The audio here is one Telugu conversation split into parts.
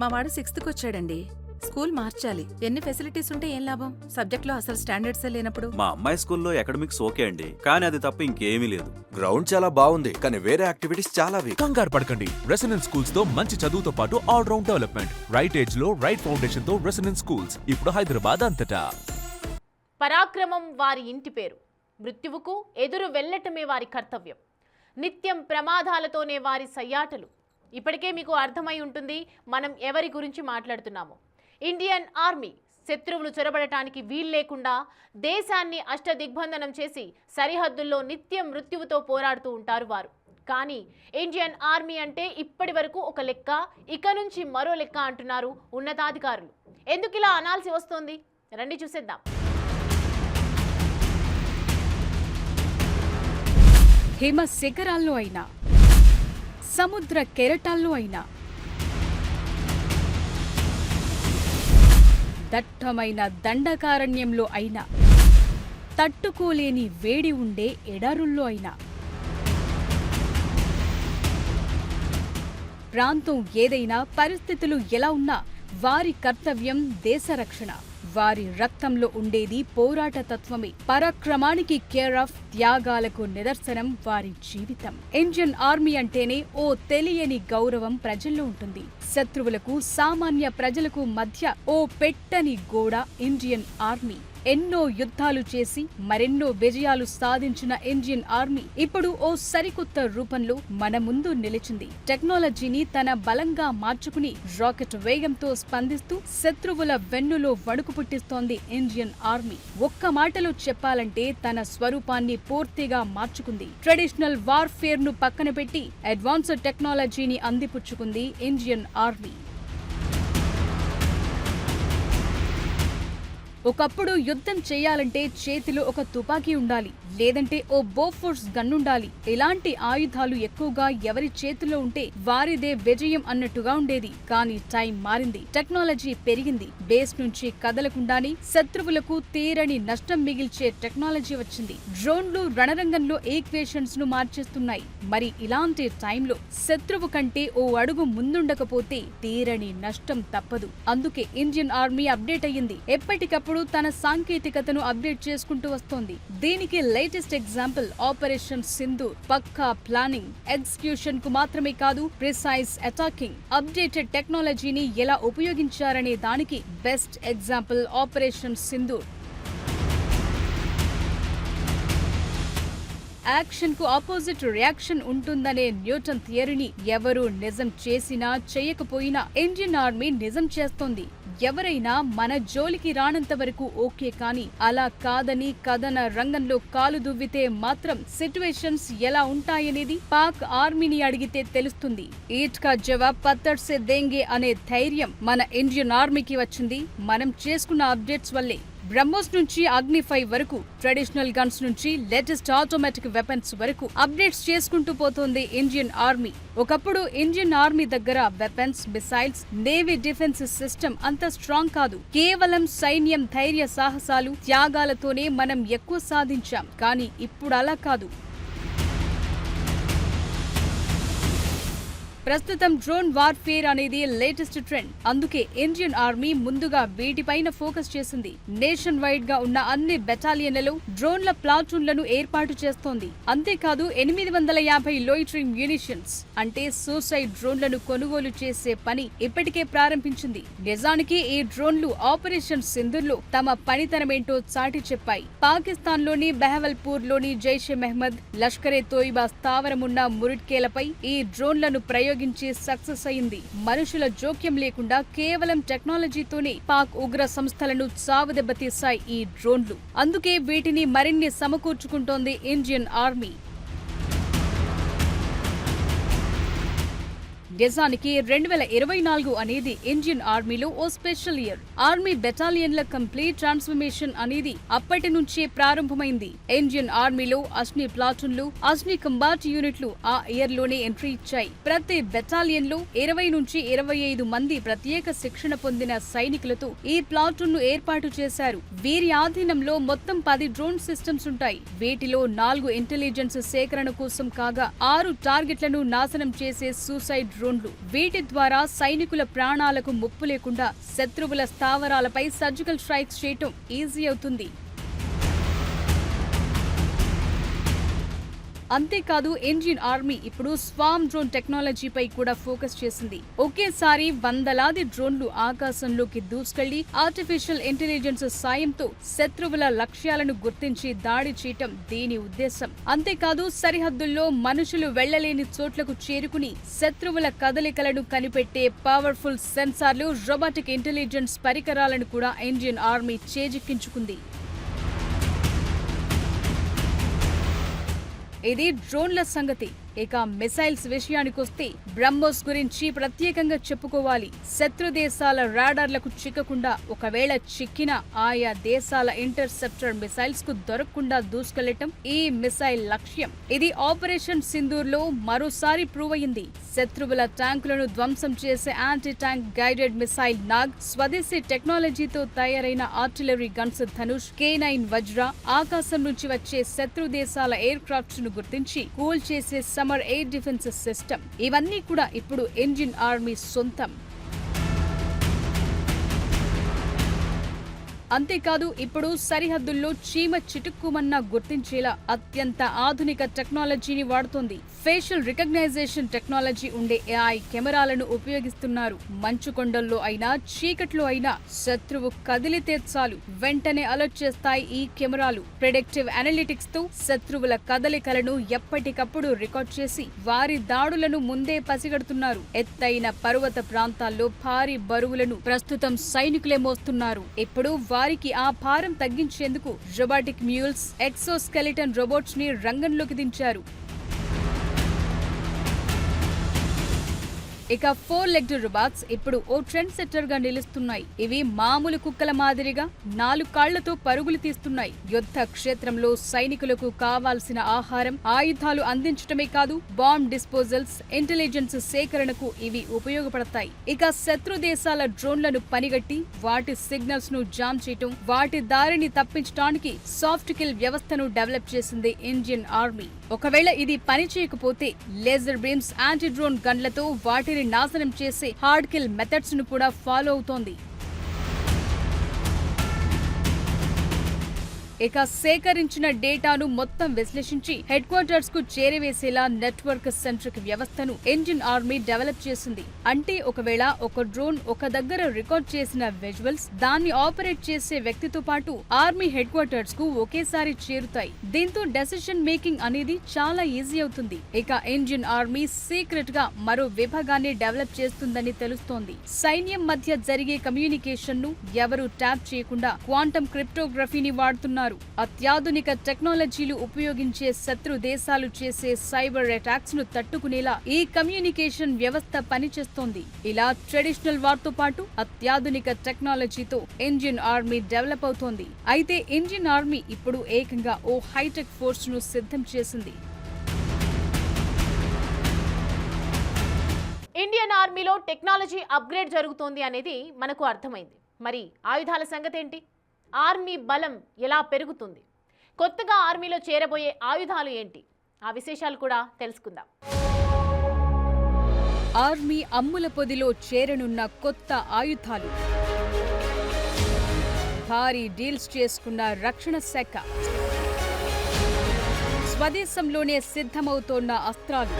మా వాడు 6th వచ్చాడండి. స్కూల్ మార్చాలి. ఎన్ని ఫెసిలిటీస్ ఉంటే ఏం లాభం? సబ్జెక్ట్లో అసలు స్టాండర్డ్సే లేనప్పుడు. మా అమ్మాయి స్కూల్లో అకాడమిక్స్ ఓకే అండి, కానీ అది తప్ప ఇంకేమీ లేదు. గ్రౌండ్ చాలా బాగుంది, కానీ వేరే యాక్టివిటీస్ చాలా వీక్. కంగారు పడకండి. రెసిడెన్స్ స్కూల్స్ తో మంచి చదువుతో పాటు all round development. Right age లో రైట్ ఫౌండేషన్ తో రెసిడెన్స్ స్కూల్స్ ఇప్పుడు హైదరాబాద్ అంతటా. పరాక్రమం వారి ఇంటి పేరు. మృత్యువుకు ఎదురు వెళ్లటమే వారి కర్తవ్యం. నిత్యం ప్రమాదాలతోనే వారి సయ్యాటలు. ఇప్పటికే మీకు అర్థమై ఉంటుంది మనం ఎవరి గురించి మాట్లాడుతున్నాము. ఇండియన్ ఆర్మీ శత్రువులు చొరబడటానికి వీల్లేకుండా దేశాన్ని అష్టదిగ్బంధనం చేసి సరిహద్దుల్లో నిత్యం మృత్యువుతో పోరాడుతూ ఉంటారు వారు. కానీ ఇండియన్ ఆర్మీ అంటే ఇప్పటి వరకు ఒక లెక్క, ఇక నుంచి మరో లెక్క అంటున్నారు ఉన్నతాధికారులు. ఎందుకు ఇలా అనాల్సి వస్తోంది? రండి చూసేద్దాం. హిమ శిఖరాల్లో అయినా, సముద్ర కెరటాల్లో అయినా, దట్టమైన దండకారణ్యంలో అయినా, తట్టుకోలేని వేడి ఉండే ఎడారుల్లో అయినా, ప్రాంతం ఏదైనా, పరిస్థితులు ఎలా ఉన్నా వారి కర్తవ్యం దేశరక్షణ. వారి రక్తంలో ఉండేది పోరాట తత్వమే. పరాక్రమానికి కేర్ ఆఫ్, త్యాగాలకు నిదర్శనం వారి జీవితం. ఇండియన్ ఆర్మీ అంటేనే ఓ తెలియని గౌరవం ప్రజల్లో ఉంటుంది. శత్రువులకు, సామాన్య ప్రజలకు మధ్య ఓ పెట్టని గోడ ఇండియన్ ఆర్మీ. ఎన్నో యుద్ధాలు చేసి మరెన్నో విజయాలు సాధించిన ఇండియన్ ఆర్మీ ఇప్పుడు ఓ సరికొత్త రూపంలో మన ముందు నిలిచింది. టెక్నాలజీని తన బలంగా మార్చుకుని రాకెట్ వేగంతో స్పందిస్తూ శత్రువుల వెన్నులో వణుకు పుట్టిస్తోంది ఇండియన్ ఆర్మీ. ఒక్క మాటలో చెప్పాలంటే తన స్వరూపాన్ని పూర్తిగా మార్చుకుంది. ట్రెడిషనల్ వార్ఫేర్ ను పక్కన పెట్టి అడ్వాన్స్డ్ టెక్నాలజీని అందిపుచ్చుకుంది ఇండియన్ ఆర్మీ. ఒకప్పుడు యుద్ధం చేయాలంటే చేతిలో ఒక తుపాకీ ఉండాలి, లేదంటే ఓ బోఫోర్స్ గన్నుండాలి. ఇలాంటి ఆయుధాలు ఎక్కువగా ఎవరి చేతిలో ఉంటే వారిదే విజయం అన్నట్టుగా ఉండేది. కానీ టైం మారింది, టెక్నాలజీ పెరిగింది. బేస్ నుంచి కదలకుండానే శత్రువులకు తీరని నష్టం మిగిల్చే టెక్నాలజీ వచ్చింది. డ్రోన్లు రణరంగంలో ఈక్వేషన్స్ ను మార్చేస్తున్నాయి. మరి ఇలాంటి టైంలో శత్రువు కంటే ఓ అడుగు ముందుండకపోతే తీరని నష్టం తప్పదు. అందుకే ఇండియన్ ఆర్మీ అప్డేట్ అయ్యింది. ఎప్పటికప్పుడు తన సాంకేతికతను అప్డేట్ చేసుకుంటూ వస్తోంది. దీనికి లేటెస్ట్ ఎగ్జాంపుల్ ఆపరేషన్ సింధూర్. పక్కా ప్లానింగ్, ఎగ్జిక్యూషన్ కు మాత్రమే కాదు, ప్రిసైజ్ అటాకింగ్, అప్డేటెడ్ టెక్నాలజీని ఎలా ఉపయోగించారనే దానికి best example operation Sindoor. Action కు ఆపోజిట్ రియాక్షన్ ఉంటుందనే న్యూటన్ థియరీని ఎవరు నిజం చేసినా చేయకపోయినా ఇండియన్ ఆర్మీ నిజం చేస్తోంది. ఎవరైనా మన జోలికి రానంత వరకు ఓకే, కానీ అలా కాదని కథన రంగంలో కాలు దువ్వితే మాత్రం సిట్యుయేషన్స్ ఎలా ఉంటాయనేది పాక్ ఆర్మీని అడిగితే తెలుస్తుంది. ఈట్ కా జవాబ్ పత్తర్ సే దేంగే అనే ధైర్యం మన ఇండియన్ ఆర్మీకి వచ్చింది మనం చేసుకున్న అప్డేట్స్ వల్లే. బ్రహ్మోస్ నుంచి అగ్ని 5 వరకు, ట్రెడిషనల్ గన్స్ నుంచి లేటెస్ట్ ఆటోమేటిక్ వెపన్స్ వరకు అప్డేట్స్ చేసుకుంటూ పోతోంది ఇండియన్ ఆర్మీ. ఒకప్పుడు ఇండియన్ ఆర్మీ దగ్గర weapons, missiles, navy defence system అంత స్ట్రాంగ్ కాదు. కేవలం సైన్యం ధైర్య సాహసాలు, త్యాగాలతోనే మనం ఎక్కువ సాధించాం. కానీ ఇప్పుడు అలా కాదు. ప్రస్తుతం డ్రోన్ వార్ఫేర్ అనేది లేటెస్ట్ ట్రెండ్. అందుకే ఇండియన్ ఆర్మీ ముందుగా వీటిపైన ఫోకస్ చేసింది. నేషన్ వైడ్ గా ఉన్న అన్ని బెటాలియన్లలో డ్రోన్ల ప్లాటూన్లను ఏర్పాటు చేస్తోంది. అంతేకాదు 850 లోయిటరింగ్ మ్యూనిషన్స్ అంటే సూసైడ్ డ్రోన్లను కొనుగోలు చేసే పని ఇప్పటికే ప్రారంభించింది. నిజానికి ఈ డ్రోన్లు ఆపరేషన్ సింధూర్ లో తమ పనితనమేంటో చాటి చెప్పాయి. పాకిస్తాన్ లోని బెహవల్పూర్ లోని జైషే మెహ్మద్, లష్కరే తోయిబా స్థావరమున్న మురిట్కేలపై ఈ డ్రోన్లను ప్రయోగించి సక్సెస్ అయింది. మనుషుల జోక్యం లేకుండా కేవలం టెక్నాలజీతోనే పాక్ ఉగ్ర సంస్థలను చావుదెబ్బతీశాయి ఈ డ్రోన్లు. అందుకే వీటిని మరిన్ని సమకూర్చుకుంటోంది ఇండియన్ ఆర్మీ. నిజానికి 2024 అనేది ఇండియన్ ఆర్మీలో ఓ స్పెషల్ ఇయర్. ఆర్మీ బెటాలియన్ల కంప్లీట్ ట్రాన్స్ఫర్మేషన్ అనేది అప్పటి నుంచే ప్రారంభమైంది. ఇండియన్ ఆర్మీలో అస్ని ప్లాటూన్లు, అస్ని కంబాట్ యూనిట్లు ఆ ఇయర్ లోనే ఎంట్రీ ఇచ్చాయి. ప్రతి బెటాలియన్ లో 20 నుంచి 25 మంది ప్రత్యేక శిక్షణ పొందిన సైనికులతో ఈ ప్లాటూన్ ను ఏర్పాటు చేశారు. వీరి ఆధీనంలో మొత్తం 10 డ్రోన్ సిస్టమ్స్ ఉంటాయి. వీటిలో 4 ఇంటెలిజెన్స్ సేకరణ కోసం కాగా 6 టార్గెట్లను నాశనం చేసే సూసైడ్ డ్రోన్లు. వీటి ద్వారా సైనికుల ప్రాణాలకు ముప్పు లేకుండా శత్రువుల స్థావరాలపై సర్జికల్ స్ట్రైక్స్ చేయటం ఈజీ అవుతుంది. అంతేకాదు ఇండియన్ ఆర్మీ ఇప్పుడు స్వామ్ డ్రోన్ టెక్నాలజీపై కూడా ఫోకస్ చేసింది. ఒకేసారి వందలాది డ్రోన్లు ఆకాశంలోకి దూసుకెళ్లి ఆర్టిఫిషియల్ ఇంటెలిజెన్స్ సాయంతో శత్రువుల లక్ష్యాలను గుర్తించి దాడి చేయటం దీని ఉద్దేశం. అంతేకాదు సరిహద్దుల్లో మనుషులు వెళ్లలేని చోట్లకు చేరుకుని శత్రువుల కదలికలను కనిపెట్టే పవర్ఫుల్ సెన్సార్లు, రోబోటిక్ ఇంటెలిజెన్స్ పరికరాలను కూడా ఇండియన్ ఆర్మీ చేజిక్కించుకుంది. ఇది డ్రోన్ల సంగతి. ఇక మిసైల్స్ విషయానికొస్తే బ్రహ్మోస్ గురించి ప్రత్యేకంగా చెప్పుకోవాలి. శత్రు దేశాల రాడార్లకు చిక్కకుండా, ఒకవేళ చిక్కిన ఆయా దేశాల ఇంటర్సెప్టర్ మిసైల్స్ కు దొరకకుండా దూసుకెళ్లటం ఈ మిసైల్ లక్ష్యం. ఇది ఆపరేషన్ సింధూర్ లో మరోసారి ప్రూవ్ అయింది. శత్రువుల ట్యాంకులను ధ్వంసం చేసే anti tank guided missile Nag, స్వదేశీ టెక్నాలజీతో తయారైన ఆర్టిలరీ గన్స్ ధనుష్, K9 వజ్ర, ఆకాశం నుంచి వచ్చే శత్రు దేశాల ఎయిర్ క్రాఫ్ట్స్ ను గుర్తించి కూల్ చేసే సమర్ ఎయిర్ డిఫెన్స్ సిస్టమ్, ఇవన్నీ కూడా ఇప్పుడు ఇండియన్ ఆర్మీ సొంతం. అంతేకాదు ఇప్పుడు సరిహద్దుల్లో చీమ చిటుక్కుమన్నా గుర్తించేలా అత్యంత ఆధునిక టెక్నాలజీని వాడుతోంది. ఫేషియల్ రికగ్నైజేషన్ టెక్నాలజీ ఉండే AI కెమెరాలను ఉపయోగిస్తున్నారు. మంచు కొండల్లో అయినా చీకట్లో అయినా శత్రువు కదిలితే చాలు వెంటనే అలర్ట్ చేస్తాయి ఈ కెమెరాలు. ప్రెడిక్టివ్ అనలిటిక్స్ తో శత్రువుల కదలికలను ఎప్పటికప్పుడు రికార్డ్ చేసి వారి దాడులను ముందే పసిగడుతున్నారు. ఎత్తైన పర్వత ప్రాంతాల్లో భారీ బరువులను ప్రస్తుతం సైనికులే మోస్తున్నారు. ఇప్పుడు వారికి ఆ భారం తగ్గించేందుకు రోబోటిక్ మ్యూల్స్, ఎక్సోస్కెలిటన్ రోబోట్స్ ని రంగంలోకి దించారు. ఇక 4-legged robots ఇప్పుడు ఓ ట్రెండ్ సెట్టర్ గా నిలుస్తున్నాయి. ఇవి మామూలు కుక్కల మాదిరిగా 4 కాళ్లతో పరుగులు తీస్తున్నాయి. యుద్ధ క్షేత్రంలో సైనికులకు కావాల్సిన ఆహారం, ఆయుధాలు అందించడమే కాదు, బాంబ్ డిస్పోజల్స్, ఇంటెలిజెన్స్ సేకరణకు ఇవి ఉపయోగపడతాయి. ఇక శత్రు దేశాల డ్రోన్లను పనిగట్టి వాటి సిగ్నల్స్ ను జామ్ చేయటం, వాటి దారిని తప్పించడానికి సాఫ్ట్ కిల్ వ్యవస్థను డెవలప్ చేసింది ఇండియన్ ఆర్మీ. ఒకవేళ ఇది పని చేయకపోతే లేజర్ బీమ్స్, యాంటీ డ్రోన్ గన్లతో వాటిని నాశనం చేసే హార్డ్ కిల్ మెథడ్స్ ను కూడా ఫాలో అవుతోంది. ఇక సేకరించిన డేటాను మొత్తం విశ్లేషించి హెడ్ క్వార్టర్స్ కు చేరవేసేలా నెట్వర్క్ సెంట్రిక్ వ్యవస్థను ఇండియన్ ఆర్మీ డెవలప్ చేసింది. అంటే ఒకవేళ ఒక డ్రోన్ ఒక దగ్గర రికార్డ్ చేసిన విజువల్స్ దాన్ని ఆపరేట్ చేసే వ్యక్తితో పాటు ఆర్మీ హెడ్ క్వార్టర్స్ కు ఒకేసారి చేరుతాయి. దీంతో డెసిషన్ మేకింగ్ అనేది చాలా ఈజీ అవుతుంది. ఇక ఇండియన్ ఆర్మీ సీక్రెట్ గా మరో విభాగాన్ని డెవలప్ చేస్తుందని తెలుస్తోంది. సైన్యం మధ్య జరిగే కమ్యూనికేషన్ ను ఎవరూ ట్యాప్ చేయకుండా క్వాంటమ్ క్రిప్టోగ్రఫీని వాడుతున్నారు. అత్యాధునిక టెక్నాలజీలు ఉపయోగించే శత్రు దేశాలు చేసే సైబర్ అటాక్స్ ను తట్టుకునేలా ఈ కమ్యూనికేషన్ వ్యవస్థ పనిచేస్తోంది. ఇలా ట్రెడిషనల్ వార్ తో పాటు అత్యాధునిక టెక్నాలజీతో ఇండియన్ ఆర్మీ డెవలప్ అవుతోంది. అయితే ఇండియన్ ఆర్మీ ఇప్పుడు ఏకంగా ఓ హైటెక్ ఫోర్స్ ను సిద్ధం చేసింది. ఇండియన్ ఆర్మీలో టెక్నాలజీ అప్గ్రేడ్ జరుగుతోంది అనేది మనకు అర్థమైంది. మరి ఆయుధాల సంగతి ఏంటి? ఆర్మీ బలం ఎలా పెరుగుతుంది? కొత్తగా ఆర్మీలో చేరబోయే ఆయుధాలు ఏంటి? ఆ విశేషాలు కూడా తెలుసుకుందాం. ఆర్మీ అమ్ముల పొదిలో చేరనున్న కొత్త ఆయుధాలు, భారీ డీల్స్ చేసుకున్న రక్షణ శాఖ, స్వదేశంలోనే సిద్ధమవుతోన్న అస్త్రాలు.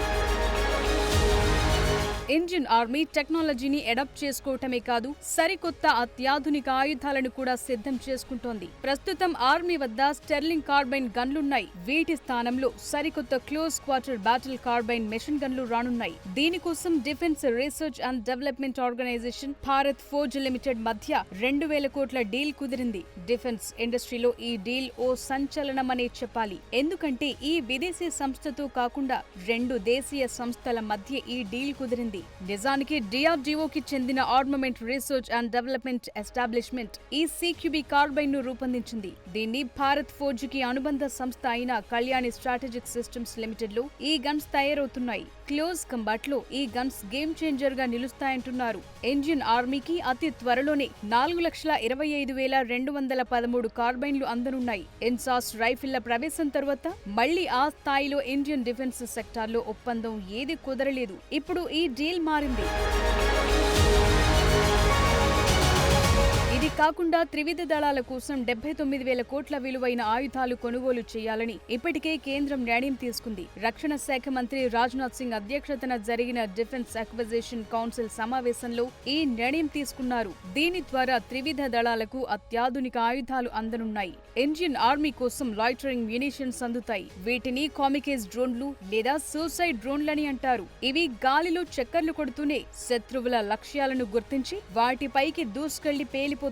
ఇండియన్ ఆర్మీ టెక్నాలజీని అడాప్ట్ చేసుకోవటమే కాదు, సరికొత్త అత్యాధునిక ఆయుధాలను కూడా సిద్ధం చేసుకుంటోంది. ప్రస్తుతం ఆర్మీ వద్ద స్టెర్లింగ్ కార్బైన్ గన్లున్నాయి. వీటి స్థానంలో సరికొత్త close quarter battle carbine machine గన్లు రానున్నాయి. దీనికోసం Defence Research and Development Organisation Bharat Forge Limited మధ్య 2,000 కోట్ల డీల్ కుదిరింది. డిఫెన్స్ ఇండస్ట్రీలో ఈ డీల్ ఓ సంచలనమనే చెప్పాలి. ఎందుకంటే ఈ విదేశీ సంస్థతో కాకుండా 2 దేశీయ సంస్థల మధ్య ఈ డీల్ కుదిరింది. నిజానికి DRDOకి చెందిన armament research and development establishment ఈ CQB కార్బైన్ ను రూపొందించింది. దీన్ని భారత్ ఫోర్జ్ కి అనుబంధ సంస్థ అయిన కళ్యాణి స్ట్రాటజిక్ సిస్టమ్స్ లిమిటెడ్ లో ఈ గన్స్ తయారవుతున్నాయి. క్లోజ్ కంబాట్ లో ఈ గన్స్ గేమ్ చేంజర్ గా నిలుస్తాయంటున్నారు. ఇండియన్ ఆర్మీకి అతి త్వరలోనే 4,25,213 కార్బైన్లు అందనున్నాయి. ఇన్సాస్ రైఫిళ్ల ప్రవేశం తర్వాత మళ్లీ ఆ స్థాయిలో ఇండియన్ డిఫెన్స్ సెక్టార్లో ఒప్పందం ఏది కుదరలేదు. ఇప్పుడు ఈ డీల్ మారింది. ఇది కాకుండా త్రివిధ దళాల కోసం 79,000 కోట్ల విలువైన ఆయుధాలు కొనుగోలు చేయాలని ఇప్పటికే కేంద్రం నిర్ణయం తీసుకుంది. రక్షణ శాఖ మంత్రి రాజ్నాథ్ సింగ్ అధ్యక్షతన జరిగిన డిఫెన్స్ అక్విజిషన్ కౌన్సిల్ సమావేశంలో ఈ నిర్ణయం తీసుకున్నారు. దీని ద్వారా త్రివిధ దళాలకు అత్యాధునిక ఆయుధాలు అందనున్నాయి. ఇండియన్ ఆర్మీ కోసం లాయిటరింగ్ మ్యునిషన్స్ అందుతాయి. వీటిని కామికేజ్ డ్రోన్లు లేదా సూసైడ్ డ్రోన్లని అంటారు. ఇవి గాలిలో చక్కర్లు కొడుతూనే శత్రువుల లక్ష్యాలను గుర్తించి వాటిపైకి దూసుకెళ్లి పేలిపోతాయి.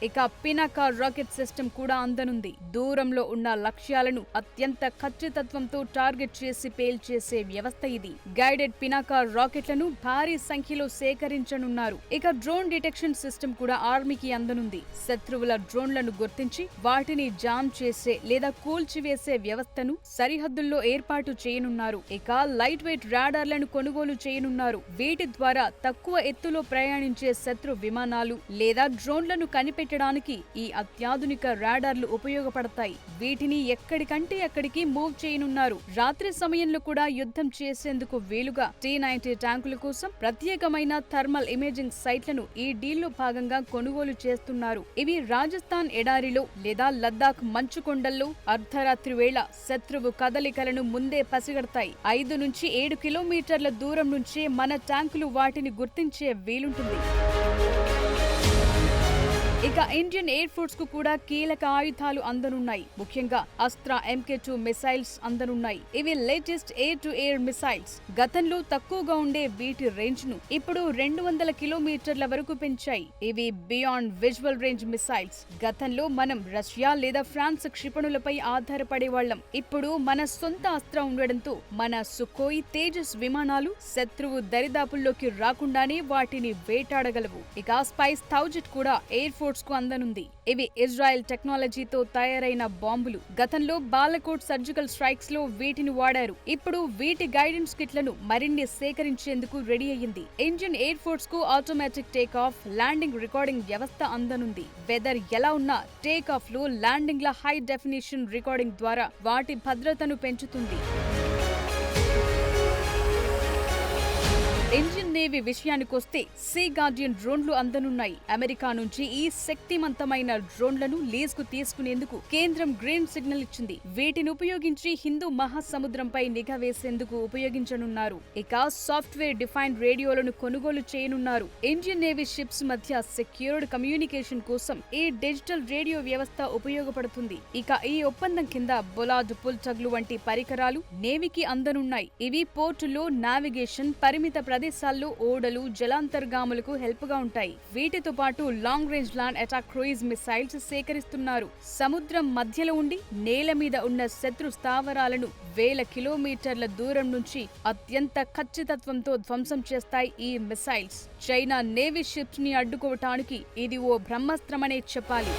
ఇక పినాకా రాకెట్ సిస్టమ్ కూడా అందనుంది. దూరంలో ఉన్న లక్ష్యాలను అత్యంత ఖచ్చితత్వంతో టార్గెట్ చేసి పేల్చేసే వ్యవస్థ ఇది. గైడెడ్ పినాకా రాకెట్లను భారీ సంఖ్యలో సేకరించనున్నారు. ఇక డ్రోన్ డిటెక్షన్ సిస్టమ్ కూడా ఆర్మీకి అందనుంది. శత్రువుల డ్రోన్లను గుర్తించి వాటిని జామ్ చేసే లేదా కూల్చివేసే వ్యవస్థను సరిహద్దుల్లో ఏర్పాటు చేయనున్నారు. ఇక లైట్ వెయిట్ రాడార్లను కొనుగోలు చేయనున్నారు. వీటి ద్వారా తక్కువ ఎత్తులో ప్రయాణించే శత్రు విమానాలు లేదా డ్రోన్లను కనిపెట్టడానికి ఈ అత్యాధునిక రాడార్లు ఉపయోగపడతాయి. వీటిని ఎక్కడికంటే అక్కడికి మూవ్ చేయనున్నారు. రాత్రి సమయంలో కూడా యుద్ధం చేసేందుకు వీలుగా T-90 ట్యాంకుల కోసం ప్రత్యేకమైన థర్మల్ ఇమేజింగ్ సైట్లను ఈ డీల్లో భాగంగా కొనుగోలు చేస్తున్నారు. ఇవి రాజస్థాన్ ఎడారిలో లేదా లద్దాఖ్ మంచు కొండల్లో అర్ధరాత్రి వేళ శత్రువు కదలికలను ముందే పసిగడతాయి. 5 నుంచి 7 కిలోమీటర్ల దూరం నుంచే మన ట్యాంకులు వాటిని గుర్తించే వీలుంటుంది. ఇక ఇండియన్ ఎయిర్ ఫోర్స్ కు కూడా కీలక ఆయుధాలు అందనున్నాయి. ముఖ్యంగా అస్త్రా MK2 మిసైల్స్ అందనున్నాయి. ఇవి latest air to air missiles. గతంలో తక్కువగా ఉండే వీటి రేంజ్ ను ఇప్పుడు 200 కిలోమీటర్ల వరకు పెంచాయి. ఇవి బియాండ్ విజువల్ రేంజ్ మిసైల్స్. గతంలో మనం రష్యా లేదా ఫ్రాన్స్ క్షిపణులపై ఆధారపడేవాళ్లం. ఇప్పుడు మన సొంత అస్త్రం ఉండడంతో మన సుఖోయ్, తేజస్ విమానాలు శత్రువు దరిదాపుల్లోకి రాకుండానే వాటిని వేటాడగలవు. ఇక స్పైస్ 1000 కూడా ఎయిర్ ఫోర్స్ కు అందనుంది. ఇవి ఇజ్రాయెల్ టెక్నాలజీతో తయారైన బాంబులు. గతంలో బాలకోట్ సర్జికల్ స్ట్రైక్స్ లో వీటిని వాడారు. ఇప్పుడు వీటి గైడెన్స్ కిట్లను మరిన్ని సేకరించేందుకు రెడీ అయ్యింది. ఇండియన్ ఎయిర్ ఫోర్స్ కు automatic take off, landing recording వ్యవస్థ అందనుంది. వెదర్ ఎలా ఉన్నా టేక్ ఆఫ్ లో ల్యాండింగ్ ల హై డెఫినిషన్ రికార్డింగ్ ద్వారా వాటి భద్రతను పెంచుతుంది. ఇండియన్ నేవీ విషయానికొస్తే సీ గార్డియన్ డ్రోన్లు అందనున్నాయి. అమెరికా నుంచి ఈ శక్తివంతమైన డ్రోన్లను లీజ్ కు తీసుకునేందుకు కేంద్రం గ్రీన్ సిగ్నల్ ఇచ్చింది. వీటిని ఉపయోగించి హిందూ మహాసముద్రంపై నిఘా వేసేందుకు ఉపయోగించనున్నారు. ఇక సాఫ్ట్వేర్ డిఫైన్డ్ రేడియోలను కొనుగోలు చేయనున్నారు. ఇండియన్ నేవీ షిప్స్ మధ్య సెక్యూర్డ్ కమ్యూనికేషన్ కోసం ఈ డిజిటల్ రేడియో వ్యవస్థ ఉపయోగపడుతుంది. ఇక ఈ ఒప్పందం కింద బొలార్డ్ పుల్టగ్లు వంటి పరికరాలు నేవీకి అందనున్నాయి. ఇవి పోర్టులో నావిగేషన్, పరిమిత ప్రదేశాల్లో ఓడలు, జలాంతర్గాములకు హెల్ప్ గా ఉంటాయి. వీటితో పాటు long range land attack cruise missiles సేకరిస్తున్నారు. సముద్రం మధ్యలో ఉండి నేల మీద ఉన్న శత్రు స్థావరాలను వేల కిలోమీటర్ల దూరం నుంచి అత్యంత ఖచ్చితత్వంతో ధ్వంసం చేస్తాయి ఈ మిసైల్స్. చైనా నేవీ షిప్స్ ని అడ్డుకోవటానికి ఇది ఓ బ్రహ్మాస్త్రమనే చెప్పాలి.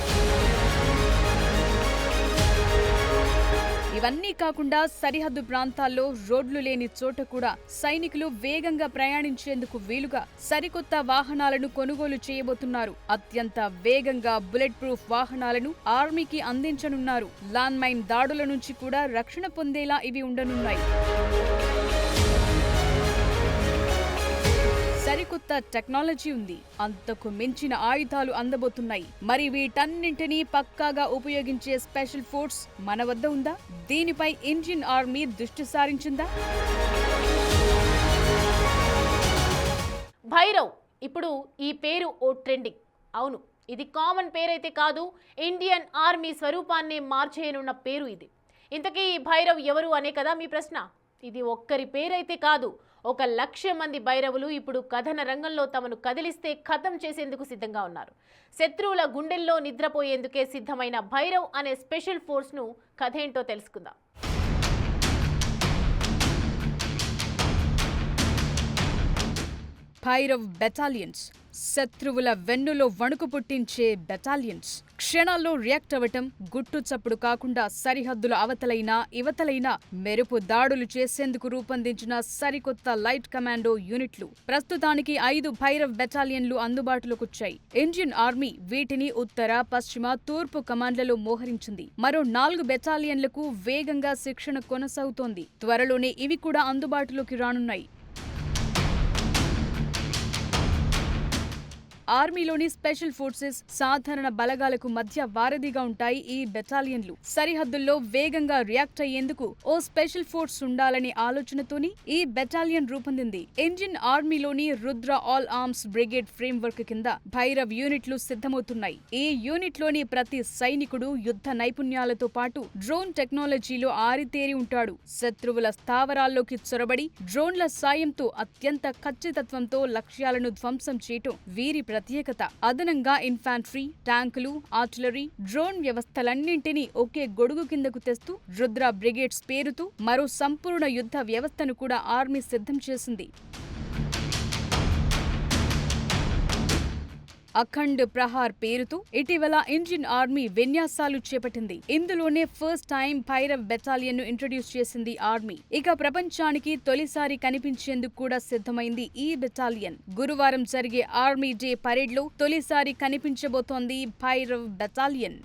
ఇవన్నీ కాకుండా సరిహద్దు ప్రాంతాల్లో రోడ్లు లేని చోట కూడా సైనికులు వేగంగా ప్రయాణించేందుకు వీలుగా సరికొత్త వాహనాలను కొనుగోలు చేయబోతున్నారు. అత్యంత వేగంగా బుల్లెట్ ప్రూఫ్ వాహనాలను ఆర్మీకి అందించనున్నారు. ల్యాండ్ మైన్ దాడుల నుంచి కూడా రక్షణ పొందేలా ఇవి ఉండనున్నాయి. సరికొత్త టెక్నాలజీ ఉంది. అంతకు మించిన ఆయుధాలు అందబోతున్నాయి. మరి వీటన్నింటినీ పక్కాగా ఉపయోగించే స్పెషల్ ఫోర్స్ మన వద్ద ఉందా? దీనిపై ఇండియన్ ఆర్మీ దృష్టి సారించిందా? భైరవ్, ఇప్పుడు ఈ పేరు ఓ ట్రెండింగ్. అవును, ఇది కామన్ పేరైతే కాదు, ఇండియన్ ఆర్మీ స్వరూపాన్ని మార్చేయనున్న పేరు ఇది. ఇంతకీ ఈ భైరవ్ ఎవరు అనే కదా మీ ప్రశ్న. ఇది ఒక్కరి పేరైతే కాదు, 1,00,000 మంది భైరవులు ఇప్పుడు కథన రంగంలో తమను కదిలిస్తే ఖతం చేసేందుకు సిద్ధంగా ఉన్నారు. శత్రువుల గుండెల్లో నిద్రపోయేందుకే సిద్ధమైన భైరవ్ అనే స్పెషల్ ఫోర్స్ను కథేంటో తెలుసుకుందాం. భైరవ్ బెటాలియన్స్, శత్రువుల వెన్నులో వణుకు పుట్టించే బెటాలియన్స్. క్షణాల్లో రియాక్ట్ అవ్వటం, గుట్టు చప్పుడు కాకుండా సరిహద్దుల అవతలైనా ఇవతలైనా మెరుపు దాడులు చేసేందుకు రూపొందించిన సరికొత్త లైట్ కమాండో యూనిట్లు. ప్రస్తుతానికి 5 భైరవ్ బెటాలియన్లు అందుబాటులోకొచ్చాయి. ఇండియన్ ఆర్మీ వీటిని ఉత్తర, పశ్చిమ, తూర్పు కమాండ్లలో మోహరించింది. మరో 4 బెటాలియన్లకు వేగంగా శిక్షణ కొనసాగుతోంది. త్వరలోనే ఇవి కూడా అందుబాటులోకి రానున్నాయి. ఆర్మీలోని స్పెషల్ ఫోర్సెస్, సాధారణ బలగాలకు మధ్య వారధిగా ఉంటాయి ఈ బెటాలియన్లు. సరిహద్దుల్లో వేగంగా రియాక్ట్ అయ్యేందుకు ఓ స్పెషల్ ఫోర్స్ ఉండాలనే ఆలోచనతోని ఈ బెటాలియన్ రూపొందింది. ఇండియన్ ఆర్మీలోని Rudra all arms brigade framework కింద భైరవ్ యూనిట్లు సిద్ధమవుతున్నాయి. ఈ యూనిట్లోని ప్రతి సైనికుడు యుద్ధ నైపుణ్యాలతో పాటు డ్రోన్ టెక్నాలజీలో ఆరితేరి ఉంటాడు. శత్రువుల స్థావరాల్లోకి చొరబడి డ్రోన్ల సాయంతో అత్యంత ఖచ్చితత్వంతో లక్ష్యాలను ధ్వంసం చేయటం వీరి ప్రత్యేకత. అదనంగా ఇన్ఫాంట్రీ, ట్యాంకులు, ఆర్టిలరీ, డ్రోన్ వ్యవస్థలన్నింటినీ ఒకే గొడుగు కిందకు తెస్తూ రుద్ర బ్రిగేడ్స్ పేరుతో మరో సంపూర్ణ యుద్ధ వ్యవస్థను కూడా ఆర్మీ సిద్ధం చేసింది. అఖండ్ ప్రహార్ పేరుతో ఇటీవల ఇండియన్ ఆర్మీ విన్యాసాలు చేపట్టింది. ఇందులోనే ఫస్ట్ టైం భైరవ్ బెటాలియన్ ను ఇంట్రడ్యూస్ చేసింది ఆర్మీ. ఇక ప్రపంచానికి తొలిసారి కనిపించేందుకు కూడా సిద్ధమైంది ఈ బెటాలియన్. గురువారం జరిగే ఆర్మీ డే పరేడ్ లో తొలిసారి కనిపించబోతోంది భైరవ్ బెటాలియన్.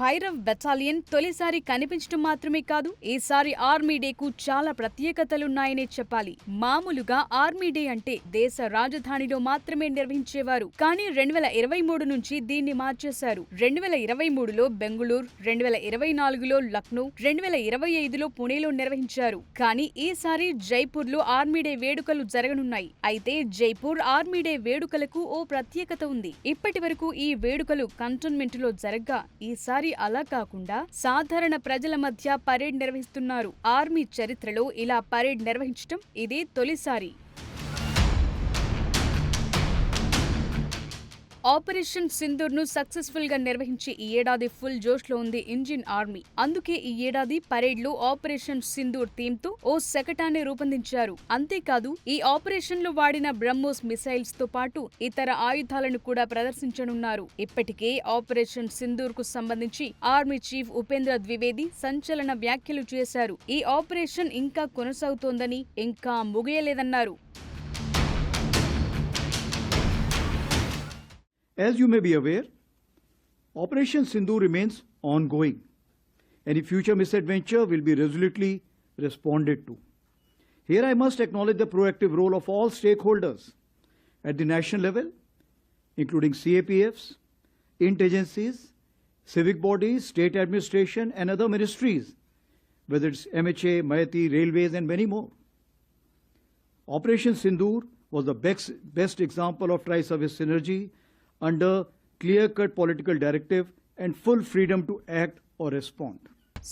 భైరవ్ బెటాలియన్ తొలిసారి కనిపించడం మాత్రమే కాదు, ఈసారి ఆర్మీ డేకు చాలా ప్రత్యేకతలున్నాయనే చెప్పాలి. మామూలుగా ఆర్మీ డే అంటే దేశ రాజధానిలో మాత్రమే నిర్వహించేవారు. కానీ 2023 నుంచి దీన్ని మార్చేశారు. 2023లో బెంగుళూరు, 2024లో లక్నో, 2025లో పుణేలో నిర్వహించారు. కానీ ఈసారి జైపూర్లో ఆర్మీ డే వేడుకలు జరగనున్నాయి. అయితే జైపూర్ ఆర్మీ డే వేడుకలకు ఓ ప్రత్యేకత ఉంది. ఇప్పటి వరకు ఈ వేడుకలు కంటోన్మెంట్ లో జరగ్గా ఈసారి అలా కాకుండా సాధారణ ప్రజల మధ్య పరేడ్ నిర్వహిస్తున్నారు. ఆర్మీ చరిత్రలో ఇలా పరేడ్ నిర్వహించడం ఇదే తొలిసారి. ఆపరేషన్ సింధూర్ ను సక్సెస్ఫుల్ గా నిర్వహించి ఈ ఏడాది ఫుల్ జోష్ లో ఉంది ఇండియన్ ఆర్మీ. అందుకే ఈ ఏడాది పరేడ్ లో ఆపరేషన్ సింధూర్ థీమ్ తో ఓ శకటాన్ని రూపొందించారు. అంతేకాదు ఈ ఆపరేషన్ లో వాడిన బ్రహ్మోస్ మిసైల్స్ తో పాటు ఇతర ఆయుధాలను కూడా ప్రదర్శించనున్నారు. ఇప్పటికే ఆపరేషన్ సింధూర్ కు సంబంధించి ఆర్మీ చీఫ్ ఉపేంద్ర ద్వివేది సంచలన వ్యాఖ్యలు చేశారు. ఈ ఆపరేషన్ ఇంకా కొనసాగుతోందని, ఇంకా ముగియలేదన్నారు. As you may be aware, Operation Sindoor remains ongoing. Any future misadventure will be resolutely responded to. Here I must acknowledge the proactive role of all stakeholders at the national level, including CAPFs, agencies, civic bodies, state administration and other ministries, whether it's MHA, MAITI, Railways and many more. Operation Sindoor was the best example of tri-service synergy under clear-cut political directive and full freedom to act or respond.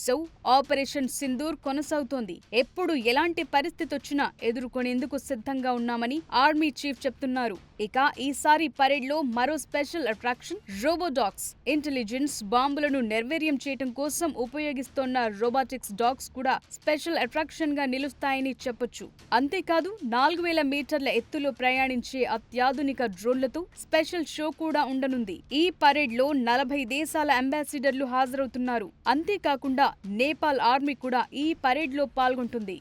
So operation Sindoor కొనసాగుతోంది. ఎప్పుడు ఎలాంటి పరిస్థితి వచ్చినా ఎదుర్కొనేందుకు సిద్ధంగా ఉన్నామని ఆర్మీ చీఫ్ చెప్తున్నారు. ఇక ఈసారి పరేడ్ లో మరో స్పెషల్ అట్రాక్షన్ రోబోడాగ్స్. ఇంటెలిజెన్స్, బాంబులను నిర్వీర్యం చేయడం కోసం ఉపయోగిస్తోన్న రోబోటిక్స్ డాగ్స్ కూడా స్పెషల్ అట్రాక్షన్ గా నిలుస్తాయని చెప్పొచ్చు. అంతేకాదు 4000 మీటర్ల ఎత్తులో ప్రయాణించే అత్యాధునిక డ్రోన్లతో స్పెషల్ షో కూడా ఉండనుంది. ఈ పరేడ్ లో 40 దేశాల అంబాసిడర్లు హాజరవుతున్నారు. అంతేకాకుండా నేపాల్ ఆర్మీ కూడా ఈ పరేడ్ లో పాల్గొంటుంది.